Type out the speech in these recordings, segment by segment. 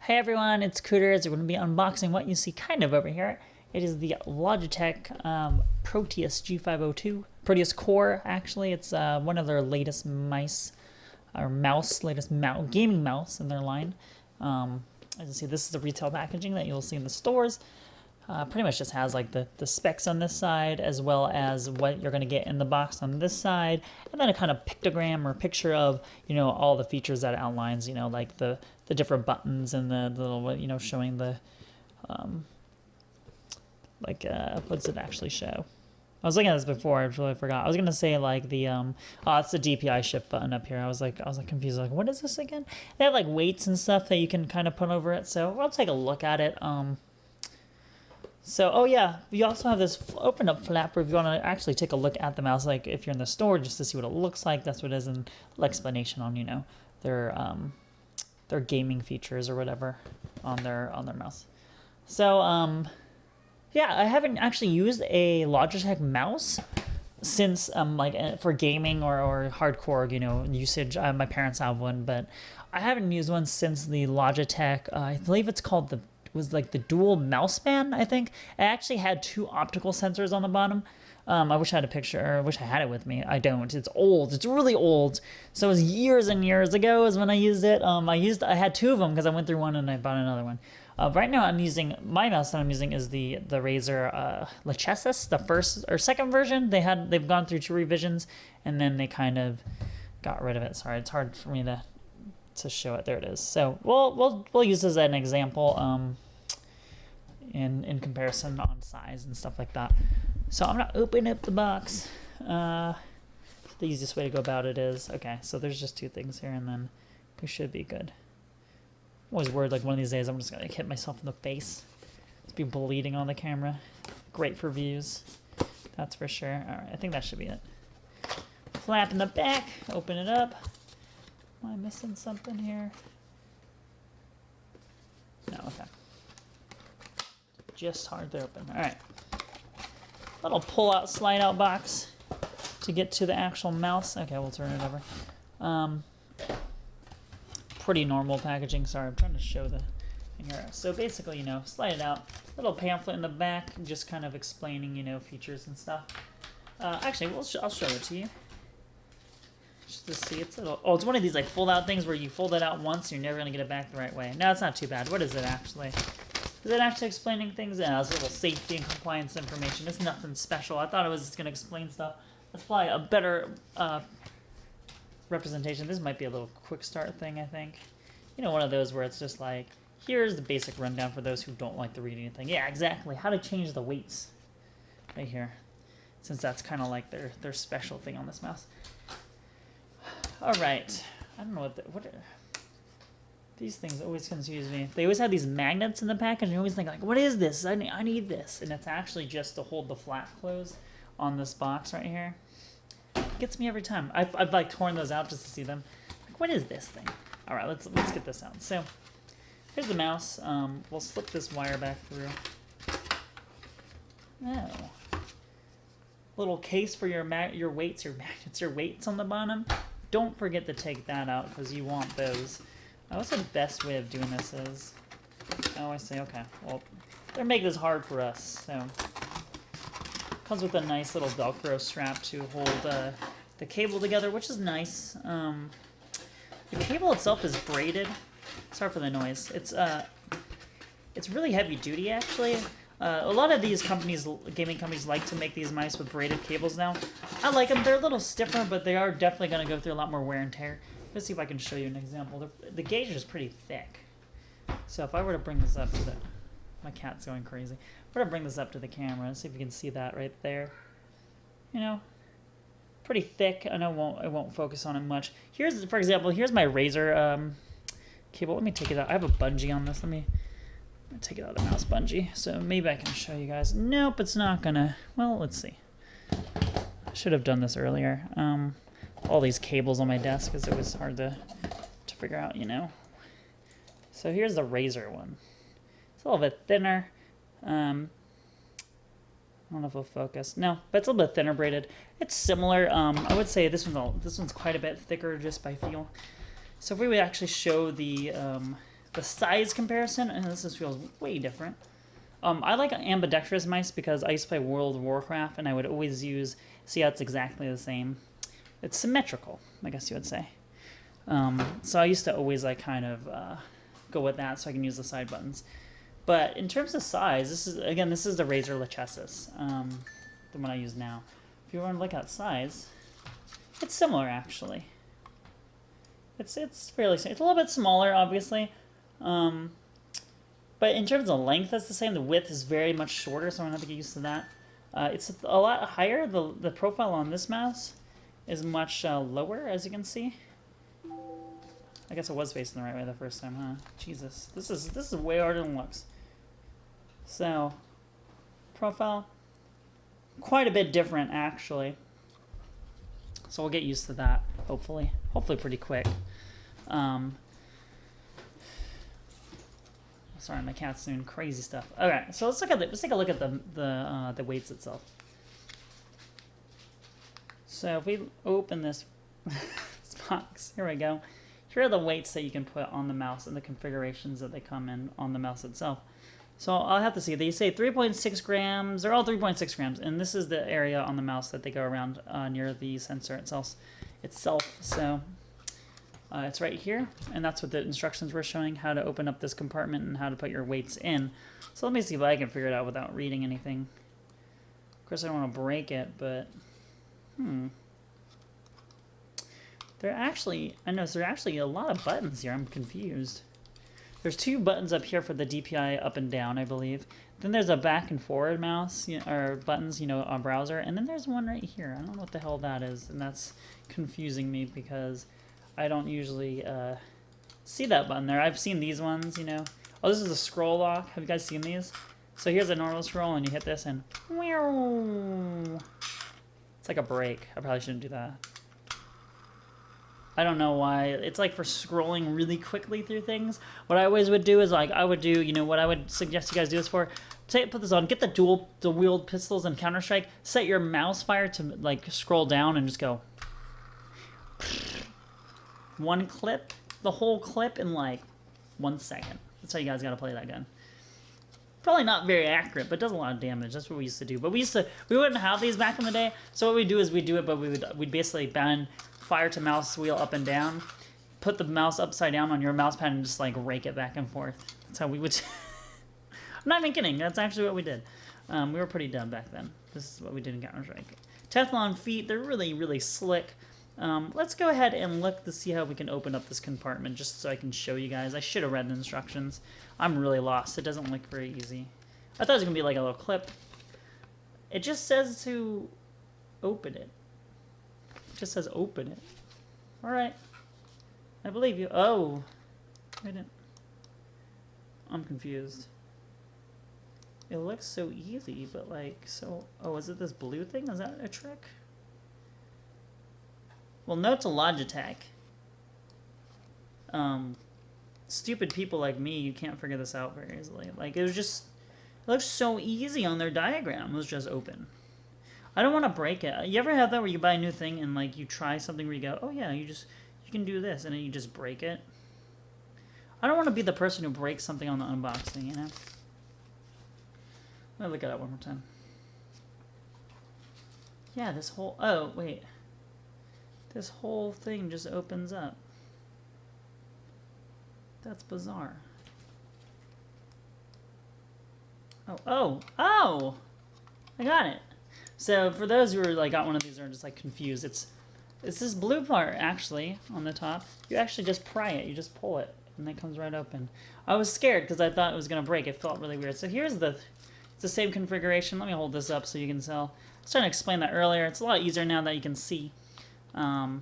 Hey everyone, it's Cooterz. We're going to be unboxing what you see kind of over here. It is the Logitech Proteus G502. Proteus Core, actually. It's one of their latest latest gaming mouse in their line. As you see, this is the retail packaging that you'll see in the stores. Pretty much just has like the specs on this side, as well as what you're going to get in the box on this side, and then a kind of pictogram or picture of, all the features that it outlines, like the different buttons and the little, showing the, what does it actually show? I was looking at this before, I really forgot. I was going to say like the, it's the DPI shift button up here. I was confused, like, what is this again? They have like weights and stuff that you can kind of put over it, so we'll take a look at it. So, oh yeah, you also have this open up flap where if you want to actually take a look at the mouse, like if you're in the store, just to see what it looks like. That's what it is, and explanation on, their gaming features or whatever on their mouse. So, yeah, I haven't actually used a Logitech mouse since for gaming or hardcore, usage. My parents have one, but I haven't used one since the Logitech. I believe it's called the dual mouse band, I think. It actually had two optical sensors on the bottom. I wish I had a picture, or I wish I had it with me. I don't. It's old. It's really old. So it was years and years ago is when I used it. I had two of them because I went through one and I bought another one. Right now my mouse that I'm using is the Razer Logitech, the first or second version. They've gone through two revisions and then they kind of got rid of it. Sorry, it's hard for me to show it. There it is. So we'll use this as an example in comparison on size and stuff like that. So I'm gonna open up the box. The easiest way to go about it is, okay, so there's just two things here and then we should be good. I'm always worried like one of these days I'm just gonna hit myself in the face. It's be bleeding on the camera. Great for views, that's for sure. All right, I think that should be it. Flap in the back, open it up. Am I missing something here? No, okay. Just hard to open. All right. Little pull-out, slide-out box to get to the actual mouse. Okay, we'll turn it over. Pretty normal packaging. Sorry, I'm trying to show the thing here. So basically, slide it out. Little pamphlet in the back, just kind of explaining, features and stuff. Actually, I'll show it to you. Just to see, it's one of these like fold-out things where you fold it out once, you're never gonna get it back the right way. No, it's not too bad. What is it actually? Is it actually explaining things? Yeah, it's a little safety and compliance information. It's nothing special. I thought it was just gonna explain stuff. That's probably a better representation. This might be a little quick start thing, I think. One of those where it's just like, here's the basic rundown for those who don't like to read anything. Yeah, exactly. How to change the weights. Right here. Since that's kind of like their special thing on this mouse. All right, I don't know what these things always confuse me. They always have these magnets in the package, and you always think like, what is this? I need this, and it's actually just to hold the flap closed on this box right here. It gets me every time. I've like torn those out just to see them. Like, what is this thing? All right, let's get this out. So here's the mouse. We'll slip this wire back through. Oh, little case for your weights, your magnets, your weights on the bottom. Don't forget to take that out because you want those. What's the best way of doing this is... Oh, I see. Okay. Well, they're making this hard for us. So, comes with a nice little Velcro strap to hold the cable together, which is nice. The cable itself is braided. Sorry for the noise. It's really heavy duty, actually. A lot of these gaming companies like to make these mice with braided cables now. I like them. They're a little stiffer, but they are definitely going to go through a lot more wear and tear. Let's see if I can show you an example. The gauge is pretty thick. So if I were to bring this up to my cat's going crazy. If I were to bring this up to the camera, let's see if you can see that right there. Pretty thick. I know I won't focus on it much. For example, here's my Razer cable. Let me take it out. I have a bungee on this. Let me take it out of the mouse bungee, so maybe I can show you guys. Nope, it's not gonna. Well, let's see. I should have done this earlier. All these cables on my desk because it was hard to figure out, So here's the Razer one. It's a little bit thinner. I don't know if it'll focus. No, but it's a little bit thinner braided. It's similar. I would say this one's quite a bit thicker just by feel. So if we would actually show the the size comparison, and this just feels way different. I like ambidextrous mice because I used to play World of Warcraft, and I would always use, see how it's exactly the same. It's symmetrical, I guess you would say. So I used to always like kind of go with that so I can use the side buttons. But in terms of size, this is the Razer Lachesis, the one I use now. If you want to look at size, it's similar actually. It's fairly similar. It's a little bit smaller, obviously. But in terms of length, that's the same. The width is very much shorter, so I'm going to have to get used to that. It's a lot higher. The profile on this mouse is much lower, as you can see. I guess it was facing the right way the first time, huh? Jesus, this is way harder than it looks. So, profile, quite a bit different actually. So we'll get used to that, hopefully pretty quick. Sorry, my cat's doing crazy stuff. Okay, so let's take a look at the weights itself. So if we open this box, here we go. Here are the weights that you can put on the mouse and the configurations that they come in on the mouse itself. So I'll have to see. They say 3.6 grams. They're all 3.6 grams, and this is the area on the mouse that they go around near the sensor itself. So it's right here, and that's what the instructions were showing, how to open up this compartment and how to put your weights in. So let me see if I can figure it out without reading anything. Of course, I don't want to break it, but there are actually a lot of buttons here. I'm confused. There's 2 buttons up here for the DPI up and down, I believe. Then there's a back and forward mouse, or buttons, on browser. And then there's one right here. I don't know what the hell that is, and that's confusing me because I don't usually see that button there. I've seen these ones, Oh, this is a scroll lock. Have you guys seen these? So here's a normal scroll, and you hit this, and it's like a break. I probably shouldn't do that. I don't know why. It's like for scrolling really quickly through things. What I always would do is what I would suggest you guys do this for. Put this on. Get the dual wield pistols in Counter-Strike. Set your mouse fire to like scroll down and just go. One clip, the whole clip in like 1 second. That's how you guys gotta play that gun. Probably not very accurate, but it does a lot of damage. That's what we used to do. But we wouldn't have these back in the day. So what we do is we do it, but we'd basically ban fire to mouse wheel up and down, put the mouse upside down on your mouse pad and just like rake it back and forth. That's how we would. I'm not even kidding. That's actually what we did. We were pretty dumb back then. This is what we did in Counter-Strike. Teflon feet, they're really, really slick. Let's go ahead and look to see how we can open up this compartment just so I can show you guys. I should have read the instructions. I'm really lost. It doesn't look very easy. I thought it was going to be like a little clip. It just says to open it. It just says open it. Alright. I believe you. Oh. I'm confused. It looks so easy, but like, so... Oh, is it this blue thing? Is that a trick? Well, note to Logitech. Stupid people like me, you can't figure this out very easily. Like, it looks so easy on their diagram. It was just open. I don't want to break it. You ever have that where you buy a new thing and like you try something where you go, oh yeah, you can do this, and then you just break it? I don't want to be the person who breaks something on the unboxing, Let me look at that one more time. Yeah, this whole... Oh, wait. This whole thing just opens up. That's bizarre. Oh! I got it. So for those who are like got one of these and are just like confused, it's this blue part actually on the top. You actually just pry it. You just pull it, and it comes right open. I was scared because I thought it was gonna break. It felt really weird. So here's it's the same configuration. Let me hold this up so you can tell. I was trying to explain that earlier. It's a lot easier now that you can see. Here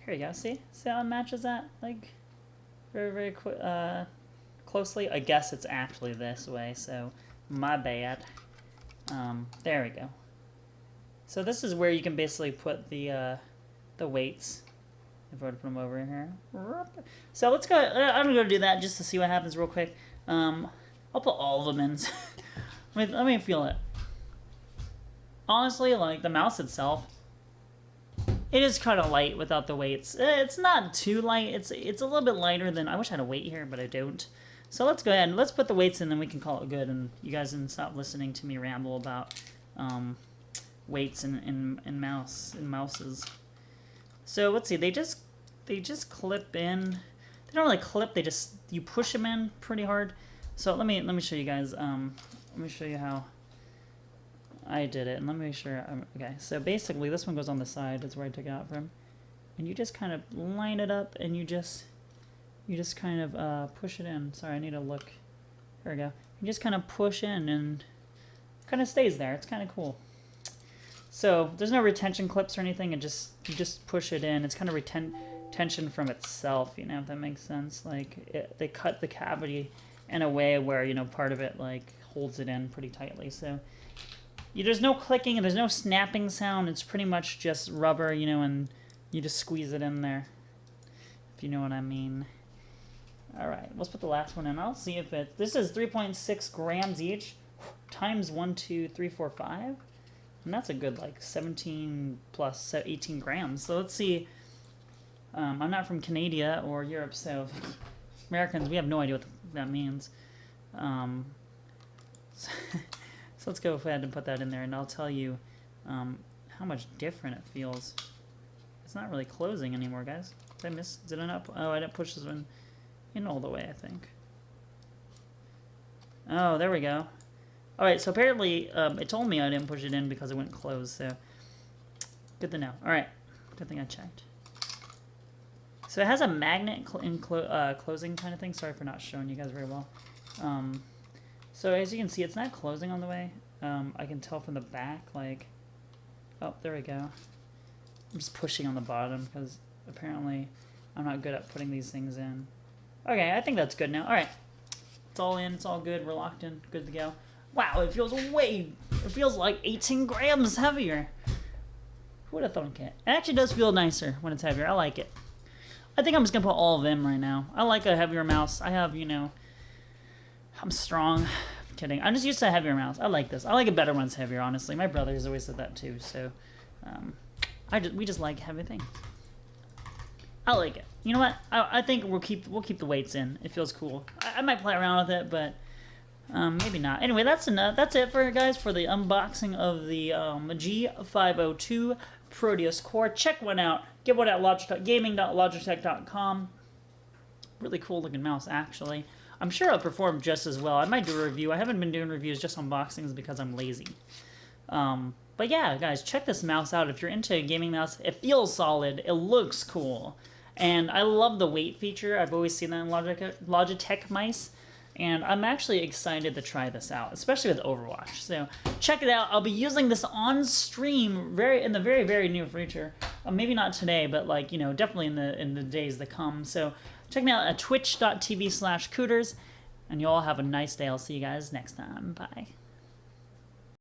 you go. See how it matches that like very, very closely. I guess it's actually this way. So my bad. There we go. So this is where you can basically put the weights. If I were to put them over here. So let's go. I'm gonna go do that just to see what happens real quick. I'll put all of them in. let me feel it. Honestly, like the mouse itself, It is kind of light without the weights. It's not too light. It's a little bit lighter than... I wish I had a weight here, but I don't. So let's go ahead and let's put the weights in, then we can call it good, and you guys can stop listening to me ramble about weights and mouses. So let's see. They just clip in. They don't really clip. You push them in pretty hard. So let me show you guys. Let me show you how I did it, and let me make sure. Okay, so basically this one goes on the side. That's where I took it out from, and you just kind of line it up, and you just kind of push it in. Sorry, I need to look. There we go. You just kind of push in, and it kind of stays there. It's kind of cool. So there's no retention clips or anything. You just push it in. It's kind of retention from itself. You know, if that makes sense. Like they cut the cavity in a way where, you know, part of it like holds it in pretty tightly. So there's no clicking and there's no snapping sound. It's pretty much just rubber, you know, and you just squeeze it in there, if you know what I mean. All right, let's put the last one in. I'll see if this is 3.6 grams each times 1, 2, 3, 4, 5. And that's a good like 17 plus 18 grams. So let's see. I'm not from Canada or Europe, so Americans, we have no idea what that means. So let's go ahead and put that in there, and I'll tell you how much different it feels. It's not really closing anymore, guys. Did I miss? Did I not? Oh, I didn't push this one in all the way, I think. Oh, there we go. All right, so apparently it told me I didn't push it in because it wouldn't close, so good to know. All right, good thing I checked. So it has a magnet closing kind of thing. Sorry for not showing you guys very well. So as you can see, it's not closing on the way. I can tell from the back, like, oh, there we go. I'm just pushing on the bottom because apparently I'm not good at putting these things in. Okay, I think that's good now. All right, it's all in, it's all good. We're locked in, good to go. Wow, it feels like 18 grams heavier. Who would have thought it? It actually does feel nicer when it's heavier. I like it. I think I'm just gonna put all of them right now. I like a heavier mouse. I have, you know, I'm strong. I'm kidding. I'm just used to a heavier mouse. I like this. I like it better when it's heavier, honestly. My brother's always said that too. So, we just like heavy things. I like it. You know what? I think we'll keep the weights in. It feels cool. I might play around with it, but maybe not. Anyway, that's enough. That's it for guys for the unboxing of the G502 Proteus core. Check one out. Get one at Logitech, gaming.logitech.com. Really cool looking mouse, actually. I'm sure it'll perform just as well. I might do a review. I haven't been doing reviews, just unboxings because I'm lazy. But yeah, guys, check this mouse out. If you're into a gaming mouse, it feels solid. It looks cool. And I love the weight feature. I've always seen that in Logitech mice. And I'm actually excited to try this out, especially with Overwatch. So check it out. I'll be using this on stream in the very, very near future. Maybe not today, but like, you know, definitely in the days to come. So check me out at twitch.tv/Cooterz. And you all have a nice day. I'll see you guys next time. Bye.